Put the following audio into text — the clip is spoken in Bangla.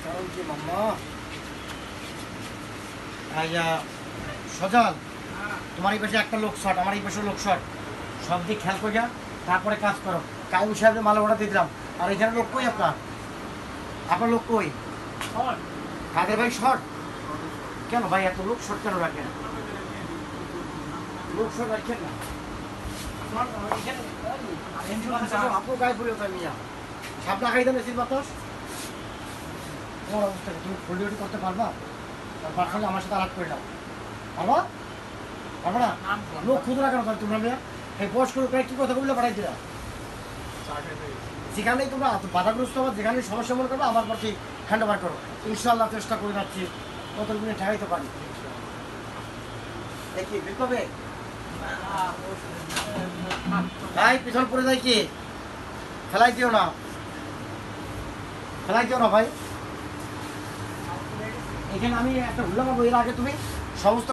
কারণ কি মাম্মা সজাল, তোমার এই পাশে একটা লোক শট, আমার এই পাশে লোক শট, সব দিক খেয়াল করিয়া তারপরে কাজ করো। কাউম সাহেবের মাল ওটা দিলাম, আর এখানে লোক কই আপনার? আপনার লোক কই? কাদের ভাই শর্ট? কেন ভাই এত লোক শর্ট কেন রাখেন? লোক শর্ট রাখেন না, আপনার গায়ে পড়ে ওঠা মিয়া সাপটা খাই দেন এসির বাতাস। তোমার অবস্থা তুমি ফোল্ডিওটি করতে পারবা? পারলে আমার সাথে আলাপ করে দাও, পারবা? পারবা না? লোক খুদরা কেন তাহলে তোমরা মিয়া? এই বয়স্ক লোকরা কি কথা বললে পাঠাই দিলা? যেখানেই তোমরা বাধাগ্রস্ত হওয়ার, যেখানে সমস্যা মনে করবে আমার প্রতি হ্যান্ড ওভার করো। ইনশাল্লাহ চেষ্টা করে যাচ্ছি কতগুলো ঠেকাইতে পারি। দেখি বিকবে ভাই পিছন পড়ে যায় কি? ফেলাই দিও না, ফেলাই দিও না ভাই। এখানে আমি একটা ভুলে পাবো, এর আগে তুমি সমস্ত